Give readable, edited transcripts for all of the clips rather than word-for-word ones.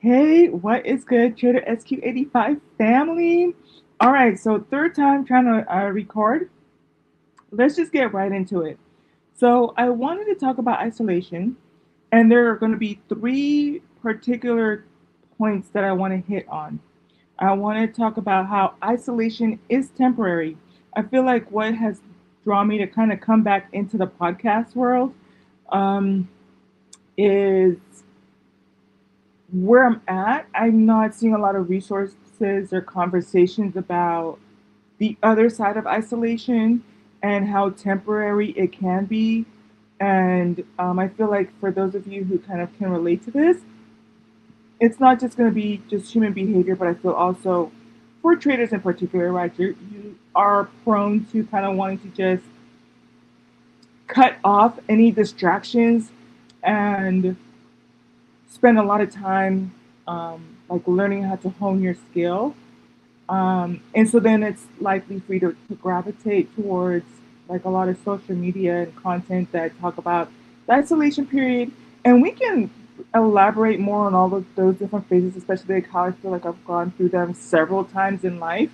Hey, what is good, Trader SQ85 family? All right, so third time trying to record. Let's just get right into it. So, I wanted to talk about isolation, and there are going to be three particular points that I want to hit on. I want to talk about how isolation is temporary. I feel like what has drawn me to kind of come back into the podcast world um, is where I'm at. I'm not seeing a lot of resources or conversations about the other side of isolation and how temporary it can be. And I feel like for those of you who kind of can relate to this, it's not just going to be just human behavior, but I feel also for traders in particular, right? You are prone to kind of wanting to just cut off any distractions and spend a lot of time like learning how to hone your skill. And so then it's likely for you to gravitate towards like a lot of social media and content that talk about the isolation period. And we can elaborate more on all of those different phases, especially like how I feel like I've gone through them several times in life.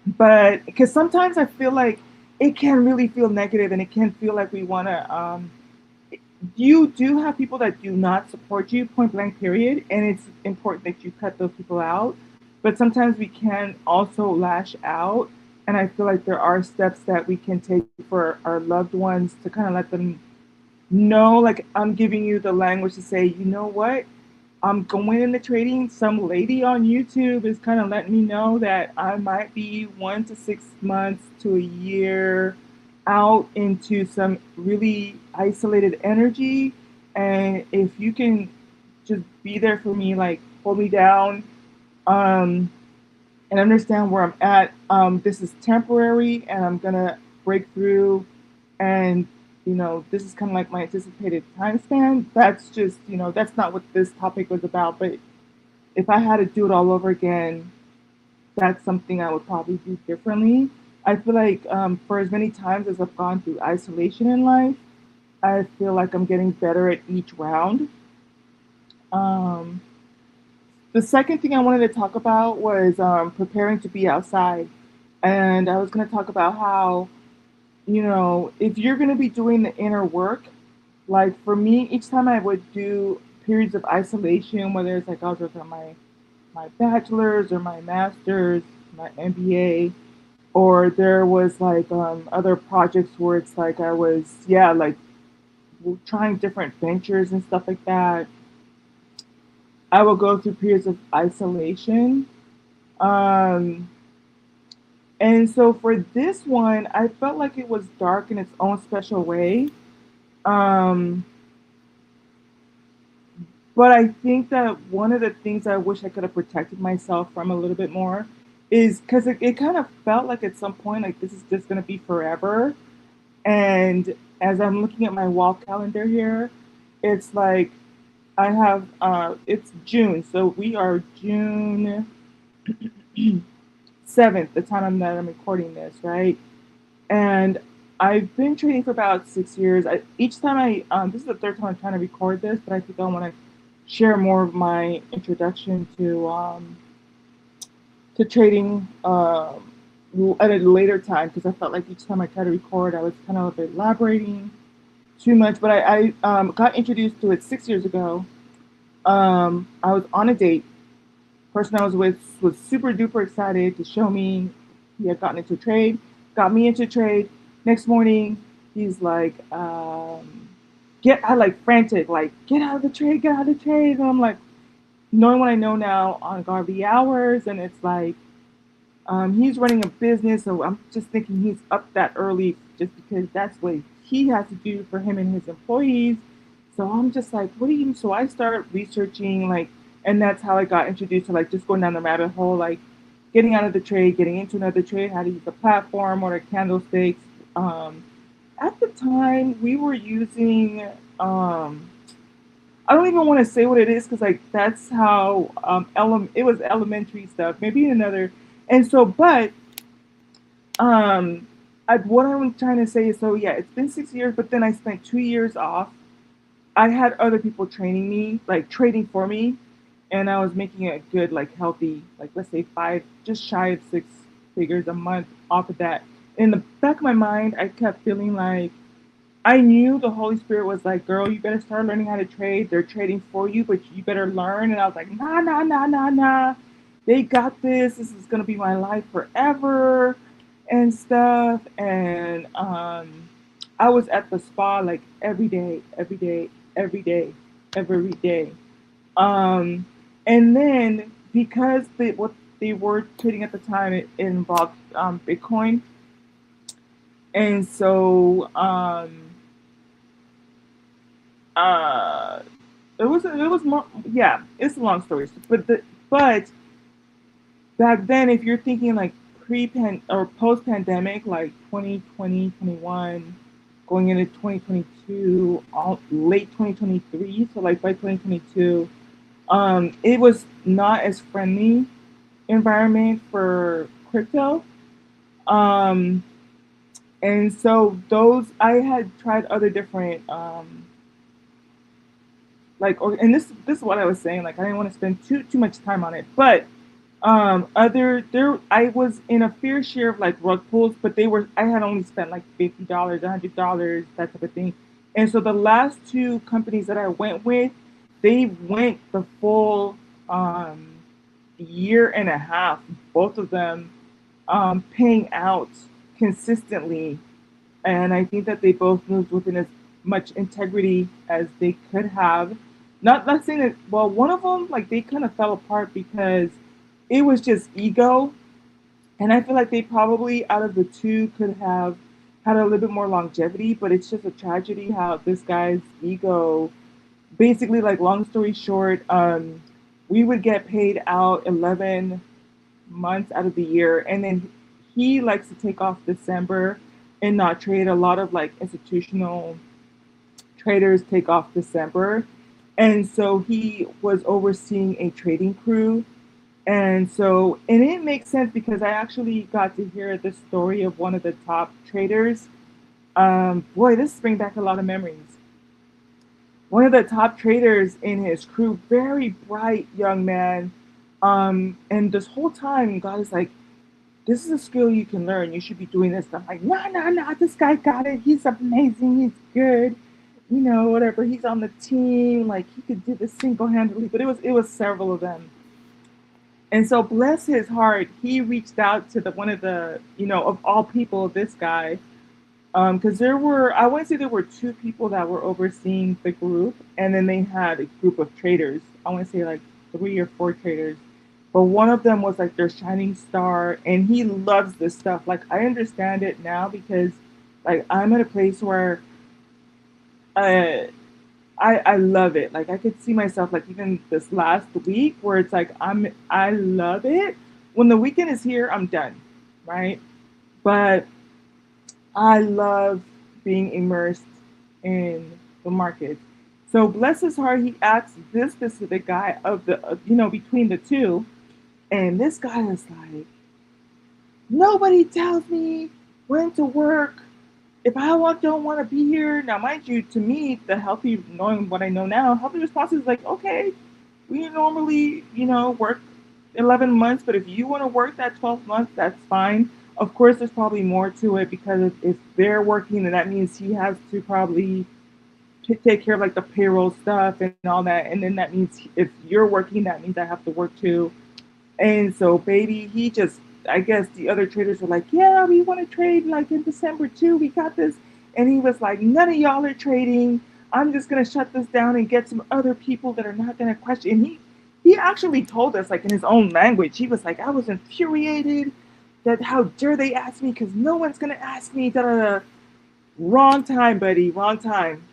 But because sometimes I feel like it can really feel negative and it can feel like we want to you do have people that do not support you, point blank, period. And it's important that you cut those people out. But sometimes we can also lash out. And I feel like there are steps that we can take for our loved ones to kind of let them know, like, I'm giving you the language to say, you know what? I'm going into trading. Some lady on YouTube is kind of letting me know that I might be 1 to 6 months to a year out into some really isolated energy. And if you can just be there for me, like hold me down, um, and understand where I'm at, this is temporary and I'm gonna break through. And this is kind of like my anticipated time span. That's just, that's not what this topic was about. But if I had to do it all over again, that's something I would probably do differently. I feel like for as many times as I've gone through isolation in life, I feel like I'm getting better at each round. Um, the second thing I wanted to talk about was preparing to be outside. And I was going to talk about how, if you're going to be doing the inner work, like for me, each time I would do periods of isolation, whether it's like I was working on my bachelor's or my master's, my MBA, or there was like other projects where it's like I was, yeah, like trying different ventures and stuff like that. I will go through periods of isolation. Um, and so for this one, I felt like it was dark in its own special way. Um, but I think that one of the things I wish I could have protected myself from a little bit more is because it kind of felt like at some point, like this is just going to be forever. And as I'm looking at my wall calendar here, it's like I have, it's June. So we are June 7th, the time that I'm recording this, right? And I've been trading for about 6 years. Each time this is the third time I'm trying to record this, but I think I want to share more of my introduction to trading at a later time because I felt like each time I tried to record, I was kind of elaborating too much. But I got introduced to it 6 years ago. I was on a date. Person I was with was super duper excited to show me he had gotten into trade, got me into trade. Next morning, he's like, get I like frantic, like get out of the trade, get out of the trade. And I'm like, knowing what I know now on Garvey hours, and it's like he's running a business, so I'm just thinking he's up that early just because that's what he has to do for him and his employees. So I'm just like, what do you? So I started researching, like, and that's how I got introduced to like just going down the rabbit hole, like getting out of the trade, getting into another trade, how to use the platform or the candlesticks. Um, at the time, we were using. I don't even want to say what it is because like that's how it was elementary stuff. Maybe another, and so but um, what I'm trying to say is, so yeah, it's been 6 years, but then I spent 2 years off. I had other people training me, like trading for me, and I was making a good, like, healthy, like, let's say five, just shy of six figures a month off of that. In the back of my mind, I kept feeling like I knew the Holy Spirit was like, girl, you better start learning how to trade. They're trading for you, but you better learn. And I was like, nah, nah, nah, nah, nah. They got this. This is going to be my life forever and stuff. And I was at the spa like every day, every day, every day, every day. Um, and then because what they were trading at the time, it involved Bitcoin. And so uh, it was more, yeah, it's a long story, but back then, if you're thinking like pre-pan or post-pandemic, like 2020, 21, going into 2022, all late 2023, so like by 2022, it was not as friendly environment for crypto. um and so those, I had tried other different like, or, and this is what I was saying. Like, I didn't want to spend too much time on it, but other there, I was in a fair share of like rug pulls, but they were, I had only spent like $50, $100, that type of thing. And so the last two companies that I went with, they went the full um, year and a half, both of them, paying out consistently. And I think that they both moved within as much integrity as they could have. Not saying that, well, one of them, like, they kind of fell apart because it was just ego, and I feel like they probably, out of the two, could have had a little bit more longevity. But it's just a tragedy how this guy's ego, basically, like, long story short, we would get paid out 11 months out of the year, and then he likes to take off December and not trade. A lot of like institutional traders take off December, and so he was overseeing a trading crew. And so, and it makes sense because I actually got to hear the story of one of the top traders. Boy, this brings back a lot of memories. One of the top traders in his crew, very bright young man. And this whole time, God is like, this is a skill you can learn. You should be doing this. I'm like, nah, nah, nah. This guy got it. He's amazing. He's good. You know, whatever. He's on the team. Like, he could do this single handedly. But it was several of them. And so, bless his heart, he reached out to the one of the, of all people, this guy. Because there were, I want to say there were two people that were overseeing the group, and then they had a group of traders. I want to say like three or four traders, but one of them was like their shining star, and he loves this stuff. Like, I understand it now because, like, I'm at a place where uh, I love it. Like, I could see myself, like, even this last week where it's like I love it. When the weekend is here, I'm done, right? But I love being immersed in the market. So bless his heart, he asked this specific guy of the, between the two, and this guy is like, nobody tells me when to work. If I don't want to be here, now mind you, to me, the healthy, knowing what I know now, healthy response is like, okay, we normally, work 11 months, but if you want to work that 12 months, that's fine. Of course, there's probably more to it because if they're working, then that means he has to probably take care of like the payroll stuff and all that. And then that means if you're working, that means I have to work too. And so, baby, he just, I guess the other traders were like, yeah, we want to trade like in December too. We got this. And he was like, none of y'all are trading. I'm just going to shut this down and get some other people that are not going to question. And he actually told us, like, in his own language, he was like, I was infuriated that how dare they ask me, because no one's going to ask me. Da, da, da. Wrong time, buddy. Wrong time.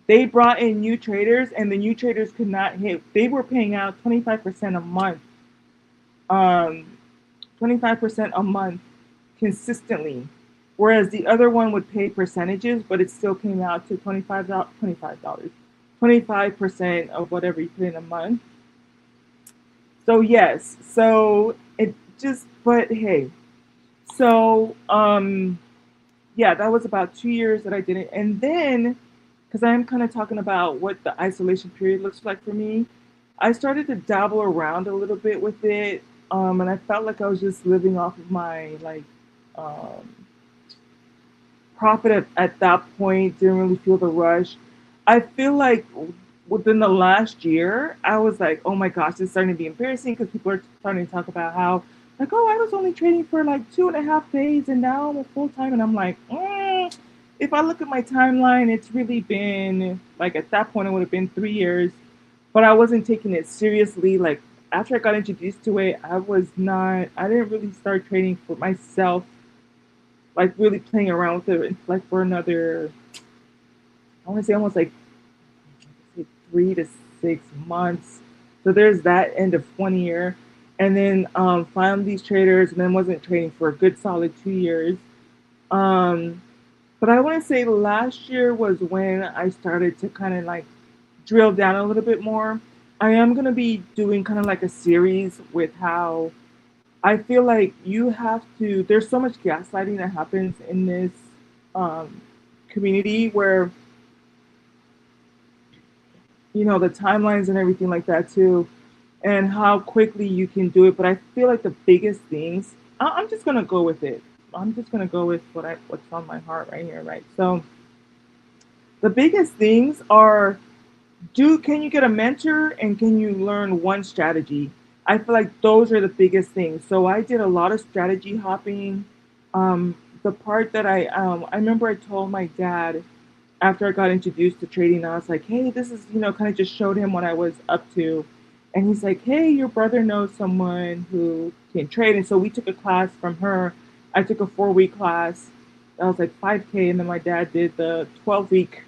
They brought in new traders, and the new traders could not hit. They were paying out 25% a month, um, 25% a month consistently, whereas the other one would pay percentages, but it still came out to $25, 25% of whatever you put in a month. So yes, so it just, but hey, so yeah, that was about 2 years that I did it, and then because I am kind of talking about what the isolation period looks like for me. I started to dabble around a little bit with it, and I felt like I was just living off of my like um, profit at that point. Didn't really feel the rush. I feel like within the last year, I was like, oh my gosh, it's starting to be embarrassing because people are starting to talk about how like, oh, I was only trading for like 2.5 days and now I'm a full time, and I'm like, if I look at my timeline, it's really been like at that point it would have been 3 years, but I wasn't taking it seriously. Like after I got introduced to it, I didn't really start trading for myself, like really playing around with it, like for another, I want to say almost like 3 to 6 months. So there's that end of 1 year. And then found these traders and then wasn't trading for a good solid 2 years. Um, but I want to say last year was when I started to kind of like drill down a little bit more. I am going to be doing kind of like a series with how I feel like you have to, there's so much gaslighting that happens in this um, community where, the timelines and everything like that too, and how quickly you can do it. But I feel like the biggest things, I'm just going to go with it. I'm just going to go with what's on my heart right here, right? So the biggest things are, can you get a mentor and can you learn one strategy? I feel like those are the biggest things. So I did a lot of strategy hopping. The part that I remember I told my dad after I got introduced to trading, I was like, hey, this is, kind of just showed him what I was up to. And he's like, hey, your brother knows someone who can trade. And so we took a class from her. I took a 4 week class. That was like 5K. And then my dad did the 12 week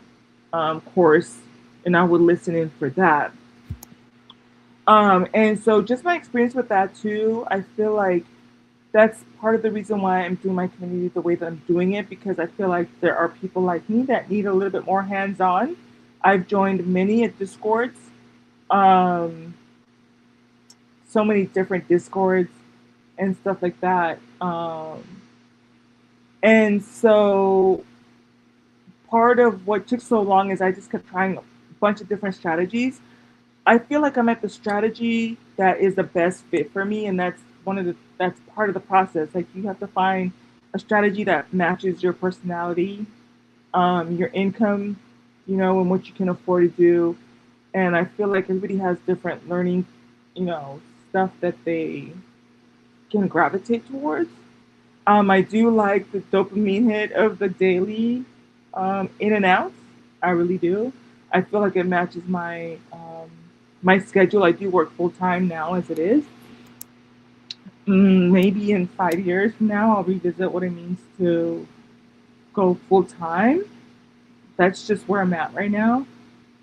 course, and I would listen in for that. And so just my experience with that too, I feel like that's part of the reason why I'm doing my community the way that I'm doing it, because I feel like there are people like me that need a little bit more hands on. I've joined many at Discords, um, so many different Discords and stuff like that. And so part of what took so long is I just kept trying a bunch of different strategies. I feel like I'm at the strategy that is the best fit for me, and that's part of the process. Like you have to find a strategy that matches your personality, your income, and what you can afford to do. And I feel like everybody has different learning, stuff that they can gravitate towards. I do like the dopamine hit of the daily in and out. I really do. I feel like it matches my schedule. I do work full time now as it is. Maybe in 5 years from now, I'll revisit what it means to go full time. That's just where I'm at right now.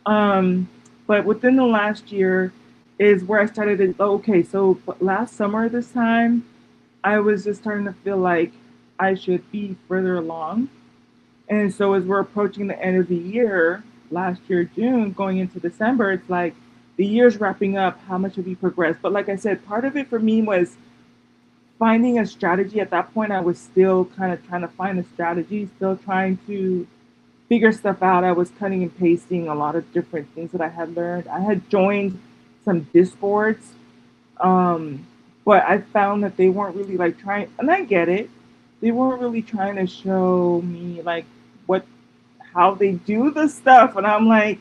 Um, but within the last year is where I started to, okay, so last summer this time, I was just starting to feel like I should be further along. And so as we're approaching the end of the year, last year, June, going into December, it's like the year's wrapping up. How much have we progressed? But like I said, part of it for me was finding a strategy. At that point, I was still kind of trying to find a strategy, still trying to figure stuff out. I was cutting and pasting a lot of different things that I had learned. I had joined some Discords, um, but I found that they weren't really like trying, and I get it. They weren't really trying to show me like what how they do the stuff, and I'm like,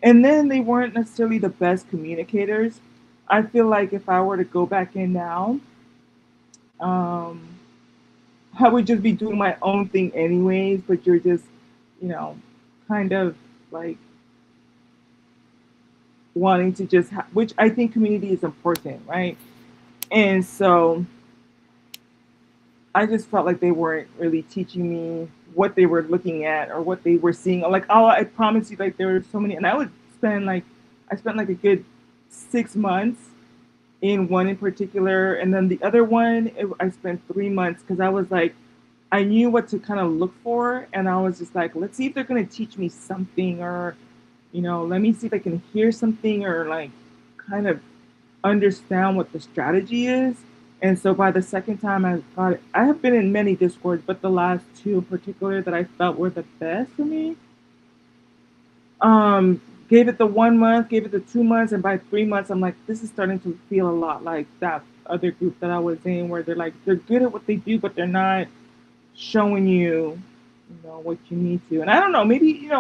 and then they weren't necessarily the best communicators. I feel like if I were to go back in now, um, I would just be doing my own thing anyways. But you're just, you know, kind of like wanting to just, which I think community is important, right? And so I just felt like they weren't really teaching me what they were looking at or what they were seeing. Like, oh, I promise you, like there were so many, and I spent like a good 6 months in one in particular, and then the other one I spent 3 months because I was like, I knew what to kind of look for, and I was just like, let's see if they're gonna teach me something, or let me see if I can hear something or like kind of understand what the strategy is. And so by the second time I got it, I have been in many discords, but the last two in particular that I felt were the best for me, um, Gave it the 1 month, gave it the 2 months, and by 3 months, I'm like, this is starting to feel a lot like that other group that I was in, where they're like, they're good at what they do, but they're not showing you, what you need to. And I don't know, maybe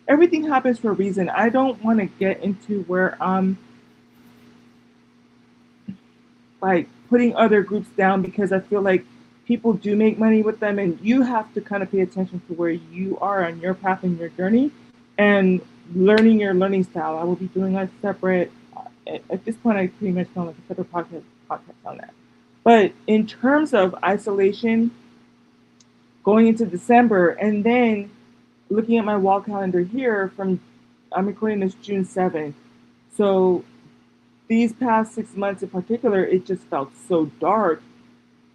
everything happens for a reason. I don't want to get into where I'm like putting other groups down because I feel like people do make money with them, and you have to kind of pay attention to where you are on your path and your journey, and learning your learning style. I will be doing a separate. At this point, I pretty much know like a separate podcast on that. But in terms of isolation, going into December, and then looking at my wall calendar here, from I'm recording this June 7th. So these past 6 months in particular, it just felt so dark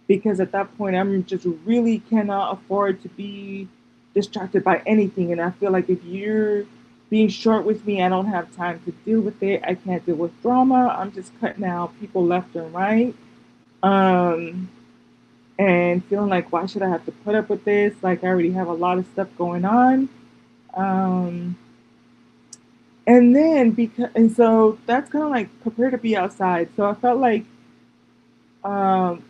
because at that point I'm just really cannot afford to be distracted by anything. And I feel like if you're being short with me, I don't have time to deal with it. I can't deal with drama. I'm just cutting out people left and right. Um, and feeling like, why should I have to put up with this? Like, I already have a lot of stuff going on. Um, and then and so that's kind of like prepare to be outside. So I felt like um,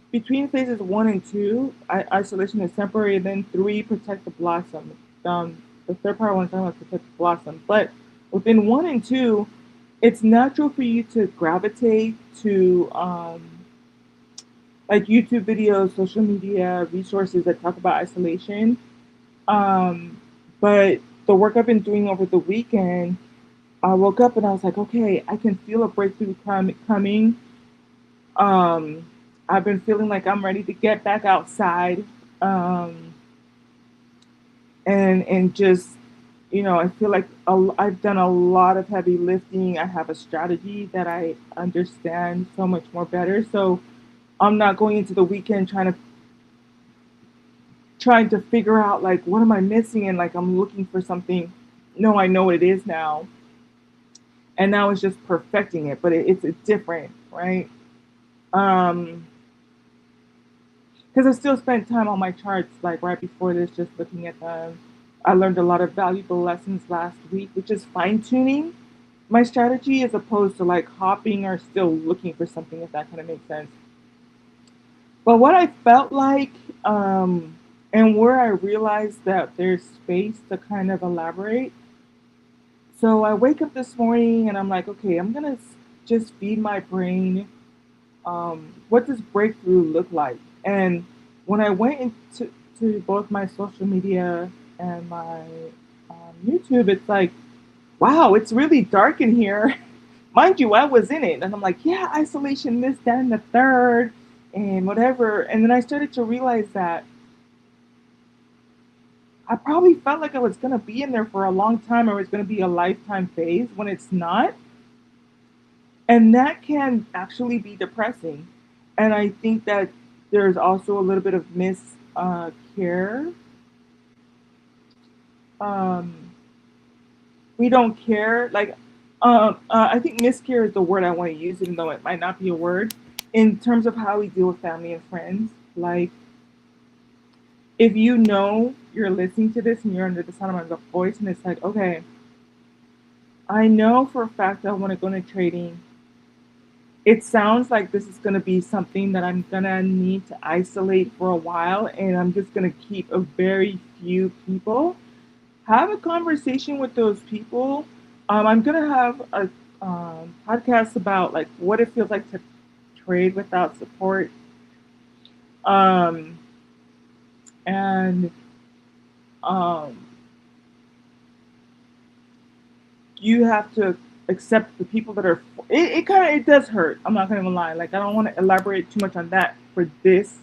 between phases 1 and 2, isolation is temporary, and then 3, protect the blossom. The third part I want to talk about is protect the blossom. But within 1 and 2, it's natural for you to gravitate to like YouTube videos, social media resources that talk about isolation. Um, but the work I've been doing over the weekend, I woke up and I was like, okay, I can feel a breakthrough coming. Um, I've been feeling like I'm ready to get back outside, um, and just I feel like I've done a lot of heavy lifting. I have a strategy that I understand so much more better. So I'm not going into the weekend trying to figure out like what am I missing, and like I'm looking for something. No, I know what it is now, and now it's just perfecting it. But it's different, right? Um, because I still spent time on my charts like right before this, just looking at them. I learned a lot of valuable lessons last week, which is fine tuning my strategy as opposed to like hopping or still looking for something, if that kind of makes sense. But what I felt like, and where I realized that there's space to kind of elaborate. So I wake up this morning and I'm like, okay, I'm gonna just feed my brain. What does breakthrough look like? And when I went into both my social media and my YouTube, it's like, wow, it's really dark in here. Mind you, I was in it, and I'm like, yeah, isolation, this, that, and the third, and whatever. And then I started to realize that I probably felt like I was gonna be in there for a long time, or it's gonna be a lifetime phase when it's not. And that can actually be depressing. And I think that there's also a little bit of care. Um, we don't care. Like, I think miscare is the word I want to use, even though it might not be a word, in terms of how we deal with family and friends. Like, if you're listening to this and you're under the sound of my voice, and it's like, okay, I know for a fact I want to go into trading. It sounds like this is going to be something that I'm going to need to isolate for a while, and I'm just going to keep a very few people. Have a conversation with those people. I'm going to have a podcast about like what it feels like to trade without support. Um, and um, you have to accept the people that are. It does hurt. I'm not gonna lie. Like I don't want to elaborate too much on that for this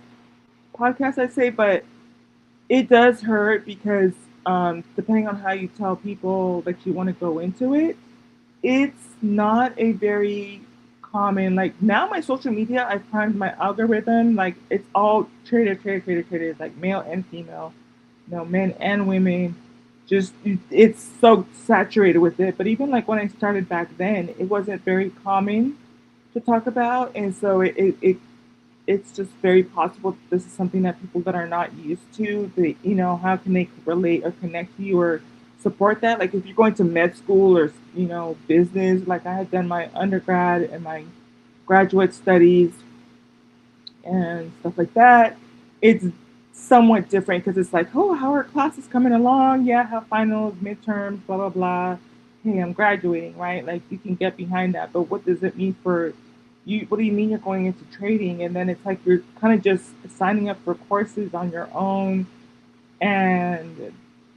podcast, I'd say, but it does hurt because depending on how you tell people that you want to go into it, it's not a very common. Like now, my social media, I've primed my algorithm. Like it's all traders, like male and female, men and women. Just it's so saturated with it. But even like when I started back then, it wasn't very common to talk about, and so it's just very possible that this is something that people that are not used to, they how can they relate or connect to you or support that. Like if you're going to med school or business, like I had done my undergrad and my graduate studies and stuff like that, it's somewhat different because it's like, oh, how are classes coming along? Yeah, I have finals, midterms, blah blah blah. Hey, I'm graduating, right? Like you can get behind that, but what does it mean for you? What do you mean you're going into trading? And then it's like you're kind of just signing up for courses on your own, and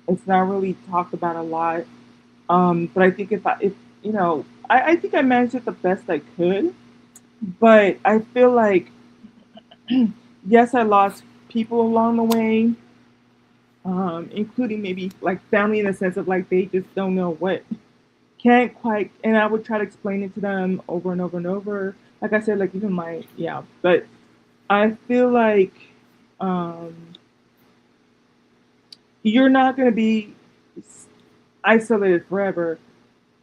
it's not really talked about a lot. But I think if I think I managed it the best I could, but I feel like yes, I lost people along the way, including maybe like family in the sense of like they just don't know what can't quite, and I would try to explain it to them over and over and over. Like I said, like even my yeah, but I feel like um, you're not going to be isolated forever.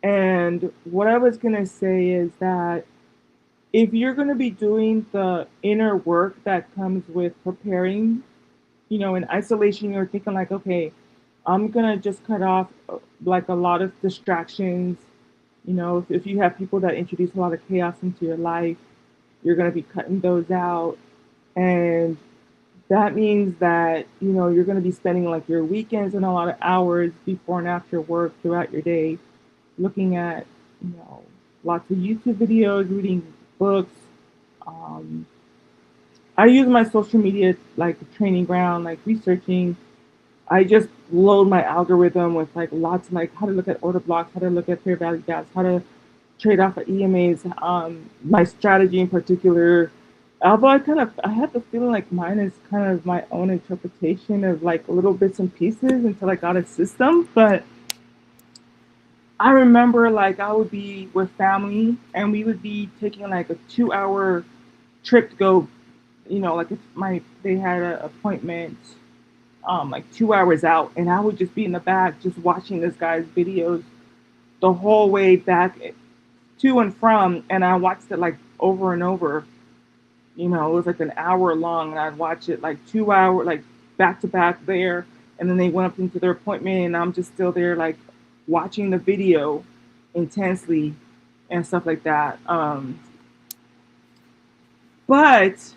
And what I was going to say is that if you're going to be doing the inner work that comes with preparing, in isolation, you're thinking like, okay, I'm gonna just cut off like a lot of distractions. If you have people that introduce a lot of chaos into your life, you're gonna be cutting those out, and that means that you're gonna be spending like your weekends and a lot of hours before and after work throughout your day, looking at you know lots of YouTube videos, reading books. Um, I use my social media like a training ground, like researching. I just load my algorithm with like lots of like how to look at order blocks, how to look at fair value gaps, how to trade off of EMAs, my strategy in particular. Although I had the feeling like mine is kind of my own interpretation of like little bits and pieces until I got a system. But I remember like I would be with family and we would be taking like a 2 hour trip to go, like if my they had an appointment like 2 hours out, and I would just be in the back just watching this guy's videos the whole way back to and from, and I watched it like over and over. It was like an hour long, and I'd watch it like 2 hour, like back to back there, and then they went up into their appointment, and I'm just still there like watching the video intensely and stuff like that. But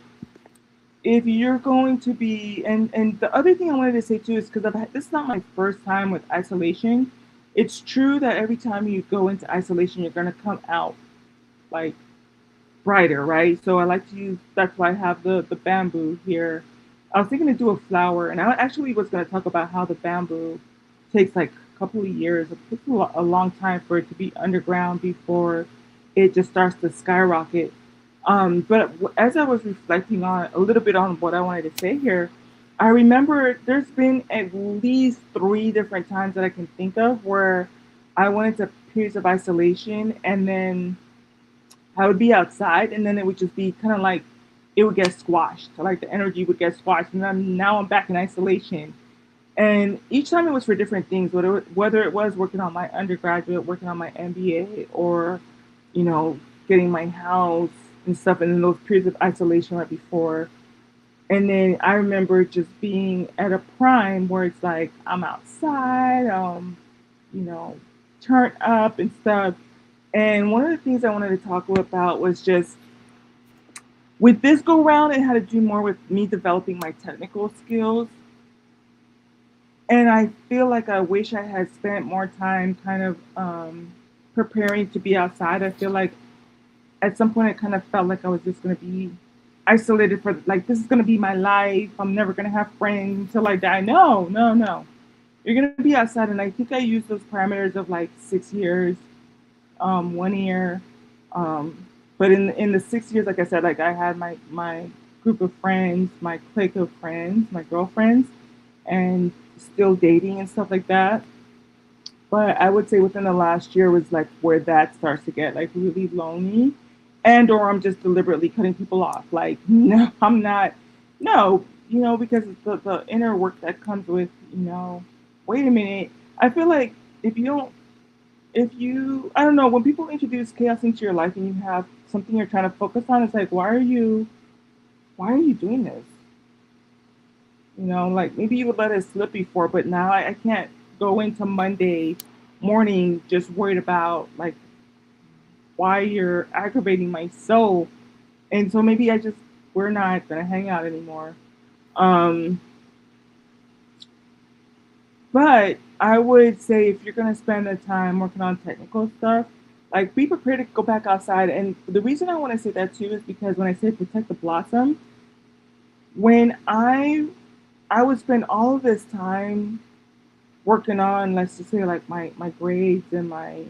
if you're going to be and the other thing I wanted to say too is because this is not my first time with isolation. It's true that every time you go into isolation you're going to come out like brighter, right? So I like to use, that's why I have the bamboo here. I was thinking to do a flower, and I actually was going to talk about how the bamboo takes like a couple of years, it takes a long time for it to be underground before it just starts to skyrocket. But as I was reflecting on a little bit on what I wanted to say here, I remember there's been at least three different times that I can think of where I went into periods of isolation, and then I would be outside, and then it would just be kind of like it would get squashed. So, like the energy would get squashed, and then now I'm back in isolation. And each time it was for different things, whether it was working on my undergraduate, working on my MBA, or you know, getting my house and stuff, and then those periods of isolation right before. And then I remember just being at a prime where it's like I'm outside, you know, turned up and stuff. And one of the things I wanted to talk about was just with this go round, it had to do more with me developing my technical skills. And I feel like I wish I had spent more time kind of preparing to be outside. I feel like at some point I kind of felt like I was just going to be isolated for like this is going to be my life. I'm never going to have friends until I die. No, no, no. You're going to be outside, and I think I used those parameters of like 6 years, 1 year. Um, but in the 6 years, like I said, like I had my group of friends, my clique of friends, my girlfriends, and still dating and stuff like that. But I would say within the last year was like where that starts to get like really lonely, and or I'm just deliberately cutting people off. Like no, I'm not. No, because the inner work that comes with Wait a minute. I feel like if you don't if you I don't know, when people introduce chaos into your life and you have something you're trying to focus on, it's like why are you doing this? Like maybe you would let it slip before, but now I can't go into Monday morning just worried about like why you're aggravating my soul. And so maybe I just we're not gonna hang out anymore. Um, but I would say if you're gonna spend the time working on technical stuff, like be prepared to go back outside. And the reason I want to say that too is because when I say protect the blossom, when I would spend all of this time working on, let's just say like my grades and my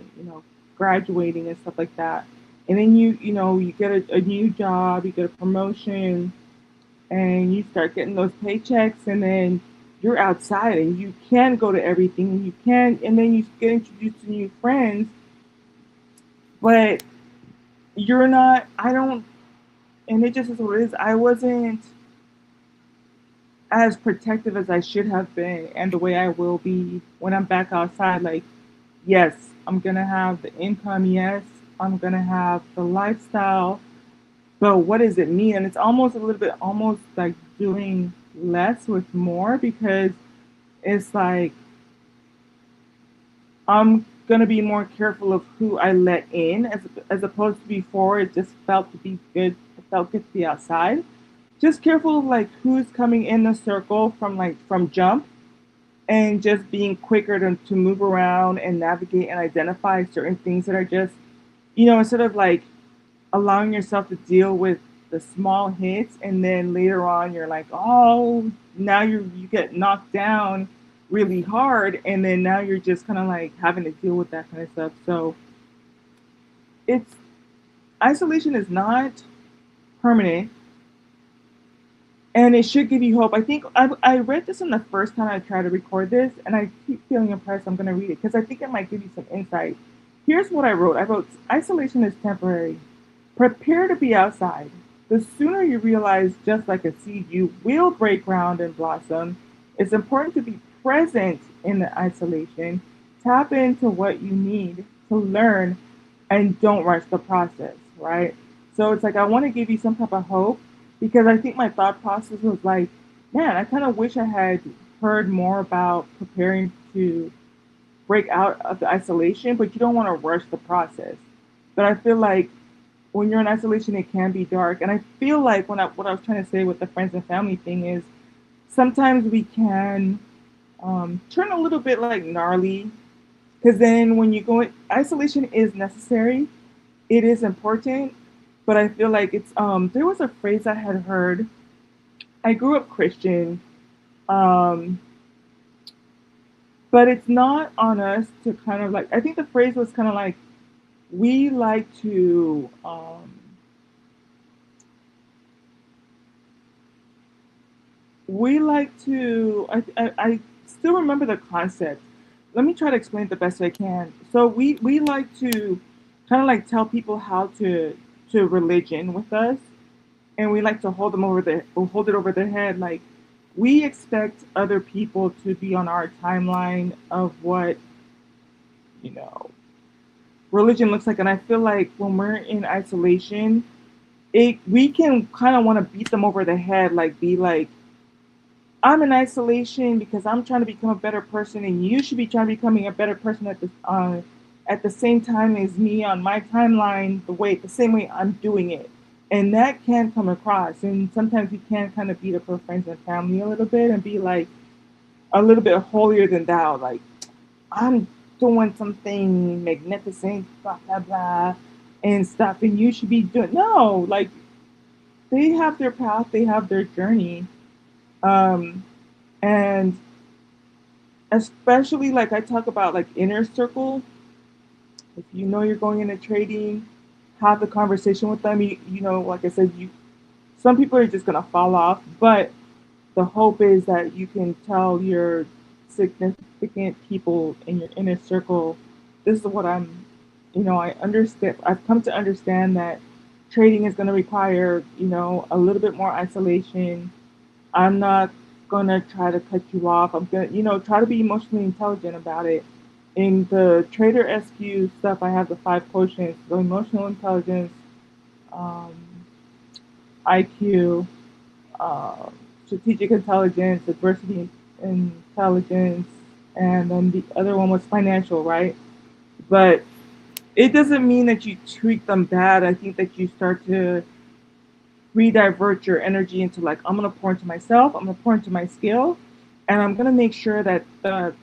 graduating and stuff like that, and then you get a new job, you get a promotion, and you start getting those paychecks, and then you're outside and you can go to everything, and you can, and then you get introduced to new friends, but you're not. I don't, and it just is what it is. I wasn't as protective as I should have been, and the way I will be when I'm back outside. Like, yes, I'm gonna have the income. Yes, I'm gonna have the lifestyle. But what does it mean? And it's almost a little bit almost like doing less with more, because it's like I'm gonna be more careful of who I let in, as opposed to before. It just felt to be good. It felt good to be outside. Just careful of like who's coming in the circle from jump, and just being quicker to move around and navigate and identify certain things that are just, instead of like allowing yourself to deal with the small hits, and then later on you're like, oh, now you get knocked down really hard, and then now you're just kind of like having to deal with that kind of stuff. So it's isolation is not permanent, and it should give you hope. I think I read this in the first time I tried to record this, and I keep feeling impressed. I'm going to read it because I think it might give you some insight. Here's what I wrote. I wrote, isolation is temporary. Prepare to be outside. The sooner you realize, just like a seed, you will break ground and blossom. It's important to be present in the isolation. Tap into what you need to learn, and don't rush the process, right? So it's like I want to give you some type of hope, because I think my thought process was like, man, I kind of wish I had heard more about preparing to break out of the isolation, but you don't want to rush the process. But I feel like when you're in isolation, it can be dark. And I feel like what I was trying to say with the friends and family thing is sometimes we can turn a little bit like gnarly, because then when you go in, isolation is necessary, it is important, but I feel like it's there was a phrase I had heard. I grew up Christian, um, but it's not on us to kind of like. I think the phrase was kind of like we like to we like to. I still remember the concept. Let me try to explain it the best I can. So we like to kind of like tell people how to religion with us, and we like to hold it over their head. Like, we expect other people to be on our timeline of what you know religion looks like. And I feel like when we're in isolation, it we can kind of want to beat them over the head, like be like, I'm in isolation because I'm trying to become a better person, and you should be trying to becoming a better person at the same time as me on my timeline, the same way I'm doing it. And that can come across, and sometimes you can kind of beat up our friends and family a little bit and be like a little bit holier than thou, like I'm doing something magnificent, blah blah blah, and stuff, and you should be doing no, like they have their path, they have their journey, um, and especially like I talk about like inner circle. If you know you're going into trading, have the conversation with them. Like I said, you some people are just gonna fall off, but the hope is that you can tell your significant people in your inner circle, this is what I understand. I've come to understand that trading is going to require, a little bit more isolation. I'm not going to try to cut you off. I'm going to, try to be emotionally intelligent about it. In the Trader SQ stuff, I have the five quotients: the emotional intelligence, um, IQ, uh, strategic intelligence, adversity intelligence, and then the other one was financial, right? But it doesn't mean that you treat them bad. I think that you start to redivert your energy into like, I'm gonna pour into myself, I'm gonna pour into my skill, and I'm gonna make sure that that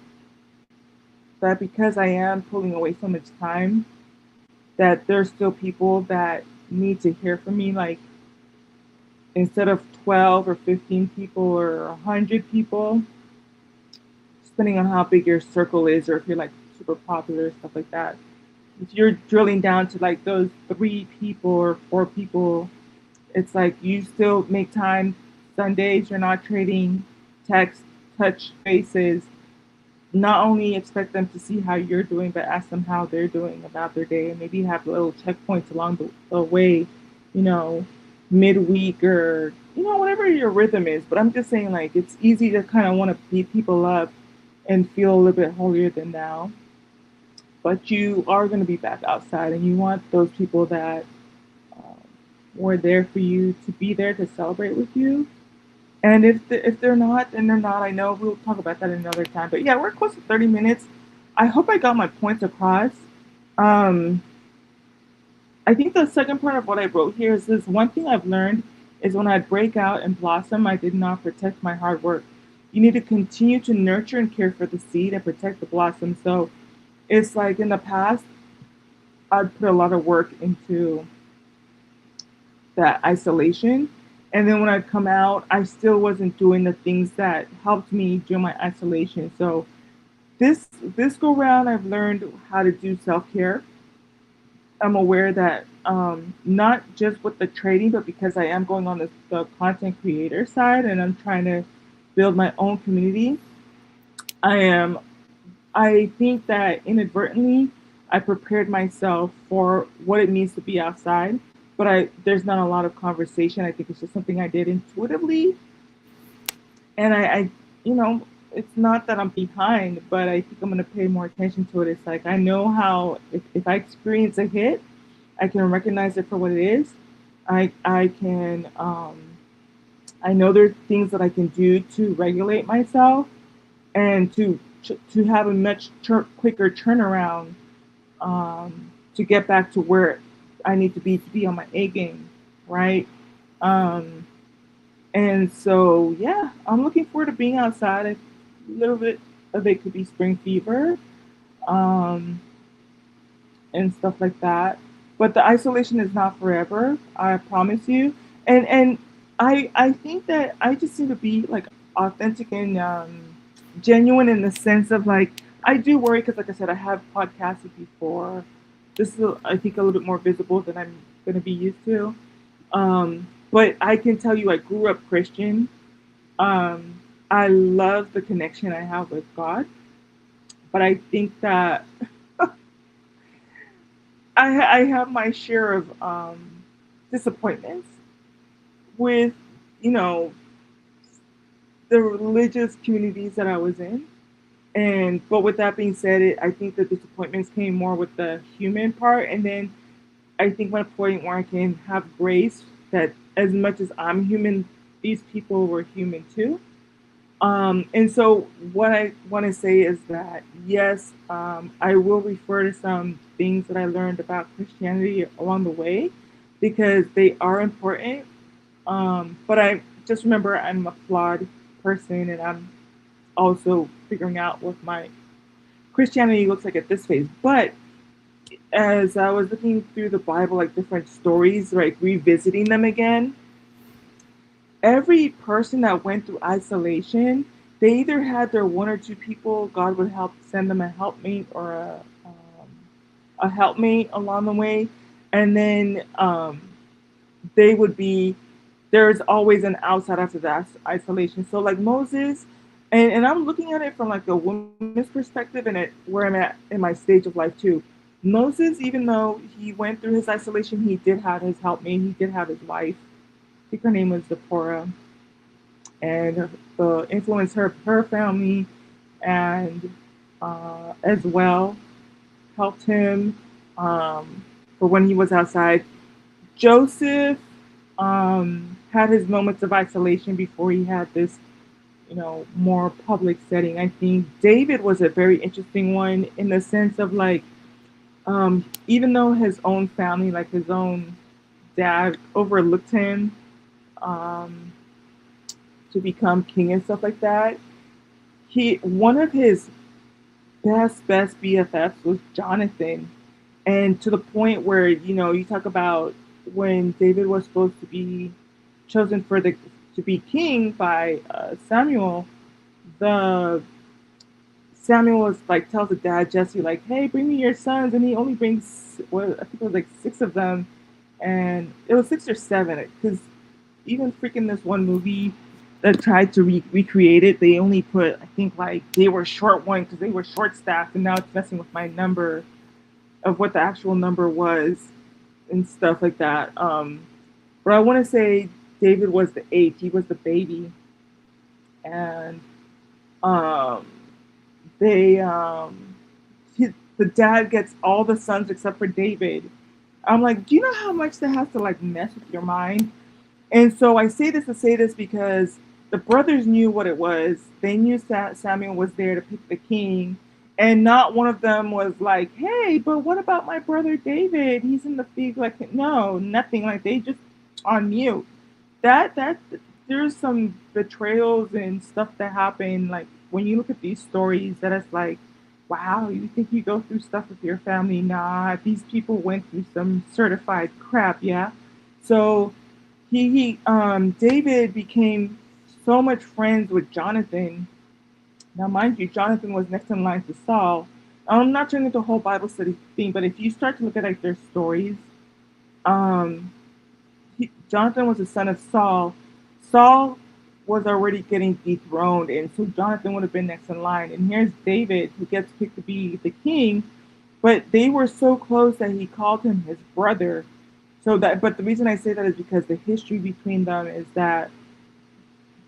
because I am pulling away so much time, that there's still people that need to hear from me. Like instead of 12 or 15 people or 100 people, depending on how big your circle is, or if you're like super popular, stuff like that. If you're drilling down to like those 3 people or 4 people, it's like you still make time. Sundays, you're not trading text, touch bases. Not only expect them to see how you're doing, but ask them how they're doing about their day, and maybe have little checkpoints along the way, you know, midweek or whatever your rhythm is. But I'm just saying, like, it's easy to kind of want to beat people up and feel a little bit holier than thou, but you are going to be back outside, and you want those people that um, were there for you to be there to celebrate with you. And if they're not, then they're not. I know we'll talk about that another time. But yeah, we're close to 30 minutes. I hope I got my points across. Um, I think the second part of what I wrote here is this: one thing I've learned is when I break out and blossom, I did not protect my hard work. You need to continue to nurture and care for the seed and protect the blossom. So it's like in the past, I'd put a lot of work into that isolation. And then when I come out, I still wasn't doing the things that helped me during my isolation. So this go round, I've learned how to do self care. I'm aware that not just with the trading, but because I am going on the content creator side and I'm trying to build my own community, I am. I think that inadvertently, I prepared myself for what it means to be outside. But there's not a lot of conversation. I think it's just something I did intuitively, and it's not that I'm behind, but I think I'm gonna pay more attention to it. It's like I know how if I experience a hit, I can recognize it for what it is. I can I know there's things that I can do to regulate myself and to have a much quicker turnaround, to get back to where I need to be on my A game, right? Um, and so yeah, I'm looking forward to being outside. A little bit of it could be spring fever, um, and stuff like that. But the isolation is not forever. I promise you. And I think that I just need to be like authentic and genuine in the sense of like I do worry because like I said I have podcasted before. This is I think a little bit more visible than I'm going to be used to. But I can tell you I grew up Christian. I love the connection I have with God, but I think that I have my share of disappointments with, you know, the religious communities that I was in. And but with that being said, I think the disappointments came more with the human part, and then I think my point where I can have grace that as much as I'm human, these people were human too. And so what I want to say is that yes, I will refer to some things that I learned about Christianity along the way because they are important. But I just remember I'm a flawed person, and I'm also figuring out what my Christianity looks like at this phase. But as I was looking through the Bible, like different stories, like revisiting them again, every person that went through isolation, they either had their 1 or 2 people, God would help send them a helpmate or a helpmate along the way, and then they would be there's always an outside after that isolation. So like Moses, and I'm looking at it from like a woman's perspective and it where I'm at in my stage of life too. Moses, even though he went through his isolation, he did have his helpmate. He did have his wife. I think her name was Zipporah, and the influence her family and as well helped him for when he was outside. Joseph had his moments of isolation before he had this more public setting. I think David was a very interesting one in the sense of like, even though his own family, like his own dad, overlooked him um, to become king and stuff like that, he one of his best BFFs was Jonathan, and to the point where you talk about when David was supposed to be chosen to be king by Samuel. The Samuel was like tells the dad Jesse like, "Hey, bring me your sons," and he only brings what I think it was like six of them, and it was six or seven because even freaking this one movie that tried to recreate it, they only put I think like they were short one because they were short staffed, and now it's messing with my number of what the actual number was and stuff like that. But I want to say David was the eighth. He was the baby, and um, they the dad gets all the sons except for David. I'm like, do you know how much that has to like mess with your mind? And so I say this to say this because the brothers knew what it was. They knew Samuel was there to pick the king, and not one of them was like, "Hey, but what about my brother David? He's in the field." Like, no, nothing. Like they just on mute. That there's some betrayals and stuff that happen. Like when you look at these stories, that it's like, wow, you think you go through stuff with your family? Nah, these people went through some certified crap. Yeah, so David became so much friends with Jonathan. Now, mind you, Jonathan was next in line to Saul. I'm not turning into a whole Bible study thing, but if you start to look at like their stories, um, Jonathan was the son of Saul. Saul was already getting dethroned, and so Jonathan would have been next in line. And here's David, who gets picked to be the king, but they were so close that he called him his brother. But the reason I say that is because the history between them is that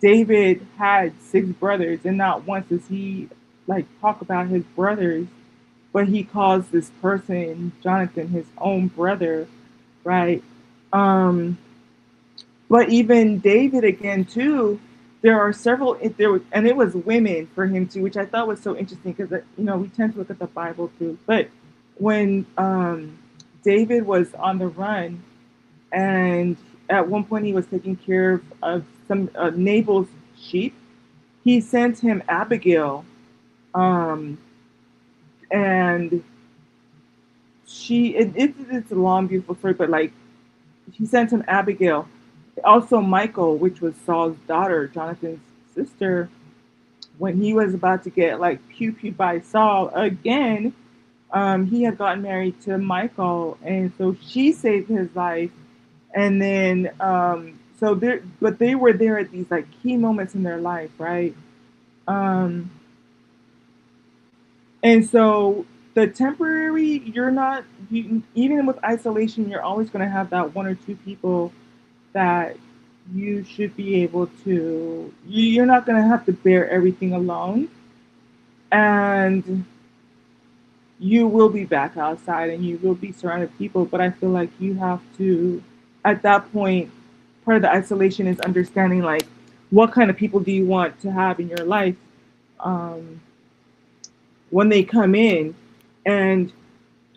David had six brothers, and not once does he like talk about his brothers, but he calls this person Jonathan his own brother, right? Um, but even David again too, there are several and it was women for him too, which I thought was so interesting because we tend to look at the Bible too, but when David was on the run and at one point he was taking care of some Nabal's sheep. He sent him Abigail, um, and it's a long, beautiful story, but like he sent him Abigail, also Michael, which was Saul's daughter, Jonathan's sister. When he was about to get like pew pew by Saul again, he had gotten married to Michael, and so she saved his life. And then but they were there at these like key moments in their life, right? um and so the temporary, even with isolation, you're always going to have that one or two people that you should be able to you're not going to have to bear everything alone, and you will be back outside and you will be surrounded with people. But I feel like you have to, at that point, part of the isolation is understanding like what kind of people do you want to have in your life, um, when they come in, and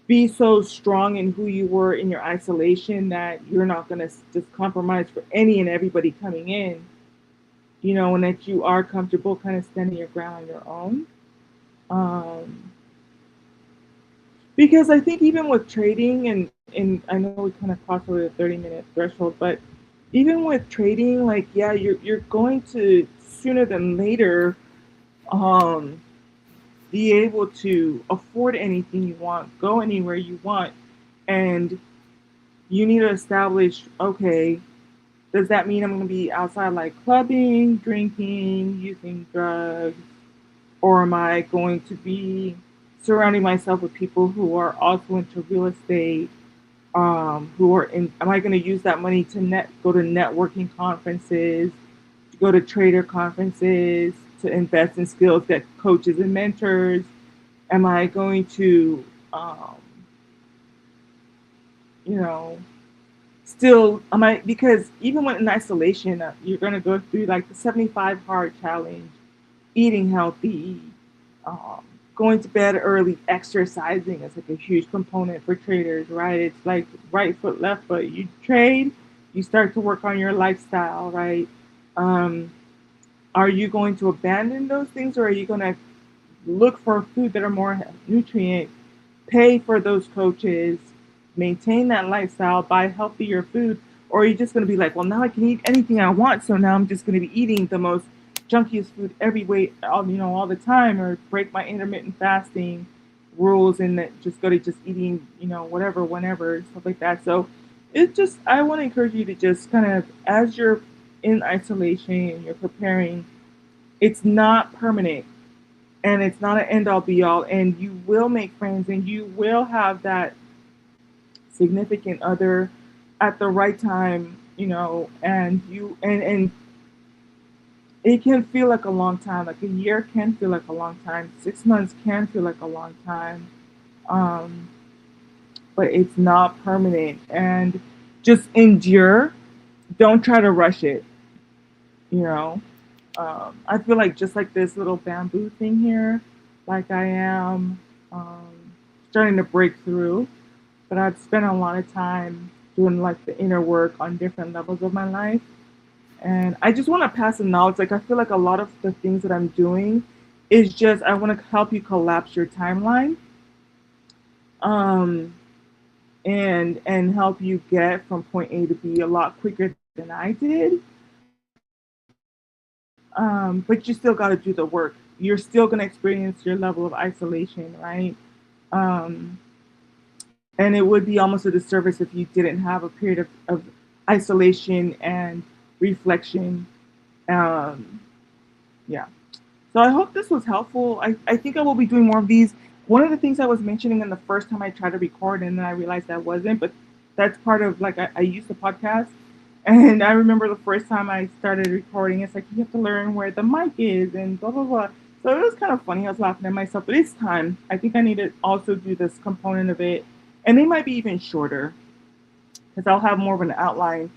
be so strong in who you were in your isolation that you're not going to just compromise for any and everybody coming in, and that you are comfortable kind of standing your ground on your own. Um, because I think even with trading, and I know we kind of crossed over the 30-minute threshold, but even with trading, like yeah, you're going to sooner than later um, be able to afford anything you want, go anywhere you want, and you need to establish, okay, does that mean I'm going to be outside like clubbing, drinking, using drugs, or am I going to be surrounding myself with people who are also into real estate, who are in, am I going to use that money to go to networking conferences, to go to trader conferences, to invest in skills, get coaches and mentors? Am I going to, um, you know, still, am I, because even when in isolation, you're going to go through like the 75 hard challenge. eating healthy, um, going to bed early, exercising is like a huge component for traders, right? It's like right foot, left foot. You trade, you start to work on your lifestyle, right? Um, are you going to abandon those things, or are you going to look for food that are more nutrient, pay for those coaches, maintain that lifestyle, buy healthier food, or are you just going to be like, well, now I can eat anything I want, so now I'm just going to be eating the most junkiest food every way, all the time, or break my intermittent fasting rules and just go to just eating, whatever, whenever, stuff like that. So it's just, I want to encourage you to just kind of, as you're in isolation and you're preparing, it's not permanent and it's not an end all be all, and you will make friends and you will have that significant other at the right time, and and it can feel like a long time. Like a year can feel like a long time. 6 months can feel like a long time. Um, but it's not permanent. And just endure. Don't try to rush it. You know. I feel like just like this little bamboo thing here, like I am starting to break through. But I've spent a lot of time doing like the inner work on different levels of my life. And I just want to pass the knowledge. Like I feel like a lot of the things that I'm doing is just I want to help you collapse your timeline, um, and help you get from point A to B a lot quicker than I did. But you still got to do the work. You're still going to experience your level of isolation, right? Um, and it would be almost a disservice if you didn't have a period of isolation and reflection. Um, yeah. So I hope this was helpful. I think I will be doing more of these. One of the things I was mentioning in the first time I tried to record and then I realized that wasn't, but that's part of like I used the podcast. And I remember the first time I started recording, it's like you have to learn where the mic is and blah blah blah. So it was kind of funny. I was laughing at myself, but it's time. I think I need to also do this component of it, and they might be even shorter because I'll have more of an outline.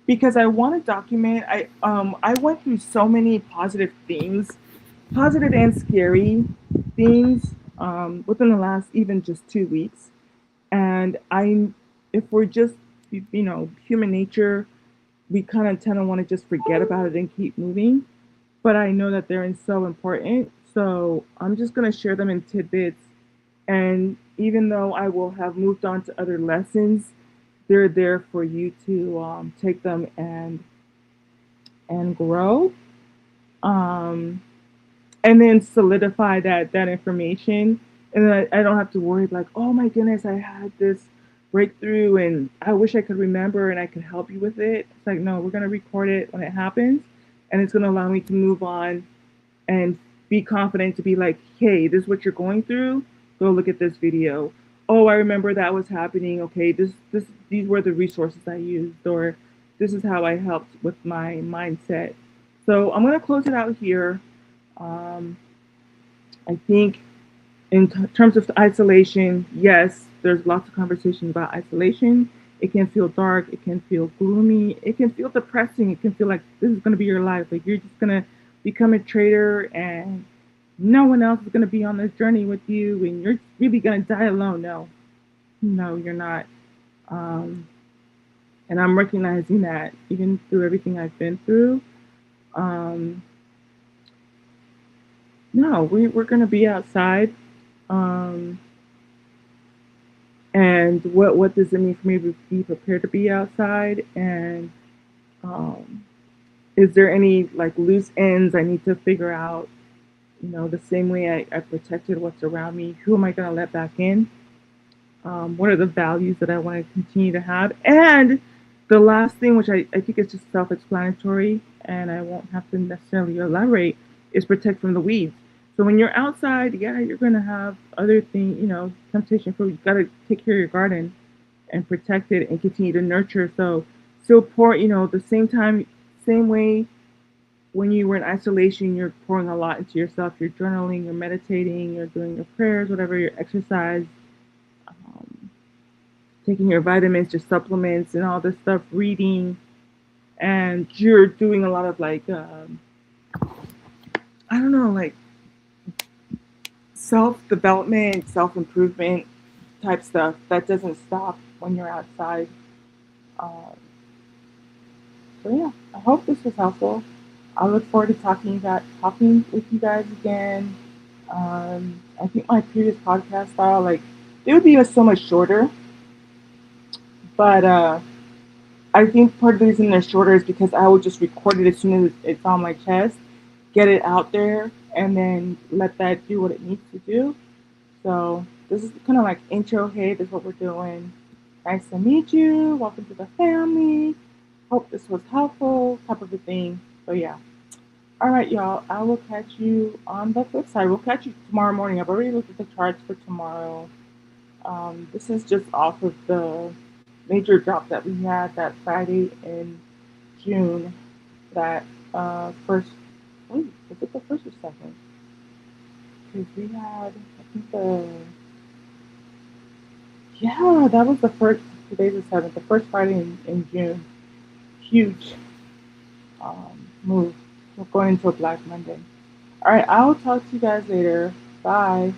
Because I want to document. I went through so many positive themes, positive and scary themes, within the last even just 2 weeks. And if we're just human nature, we kind of tend to want to just forget about it and keep moving. But I know that they're so important, so I'm just gonna share them in tidbits. And even though I will have moved on to other lessons, they're there for you to take them and grow. Um, and then solidify that information, and then I don't have to worry like, oh my goodness, I had this breakthrough and I wish I could remember and I could help you with it. It's like, no, we're going to record it when it happens, and it's going to allow me to move on and be confident to be like, hey, this is what you're going through, go look at this video. Oh, I remember that was happening. Okay, these were the resources I used, or this is how I helped with my mindset. So I'm going to close it out here. um, I think in terms of isolation, yes, there's lots of conversations about isolation. It can feel dark. It can feel gloomy. It can feel depressing. It can feel like this is going to be your life. Like you're just going to become a trader and no one else is going to be on this journey with you and you're really going to die alone. No, no, you're not. Um, and I'm recognizing that even through everything I've been through. Um, no, we're going to be outside. Um, and what does it mean for me to be prepared to be outside? And um, is there any like loose ends I need to figure out? The same way I protected what's around me, who am I going to let back in? What are the values that I want to continue to have? And the last thing, which I think is just self explanatory and I won't have to necessarily elaborate, is protect from the weeds. So when you're outside, yeah, you're going to have other things, temptation for you got to take care of your garden and protect it and continue to nurture. So still pour, the same time, same way when you were in isolation, you're pouring a lot into yourself. You're journaling, you're meditating, you're doing your prayers, whatever, your exercise, um, taking your vitamins, your supplements, and all this stuff, reading, and you're doing a lot of like I don't know, like self development, self improvement type stuff that doesn't stop when you're outside. Um, so yeah, I hope this was helpful. I look forward to talking with you guys again. I think my previous podcast style, like, it would be so much shorter, but I think part of the reason they're shorter is because I would just record it as soon as it's on my chest, get it out there, and then let that do what it needs to do. So this is kind of like intro. Hey, this is what we're doing. Nice to meet you. Welcome to the family. Hope this was helpful. Type of a thing. So yeah. All right, y'all. I will catch you on the flip side. We'll catch you tomorrow morning. I've already looked at the charts for tomorrow. This is just off of the major drop that we had that Friday in June. That first, wait, was it the first or second? Because we had, I think yeah, that was the first. Today's the seventh, the first Friday in June. Huge move. We're going into a Black Monday. All right, I'll talk to you guys later. Bye.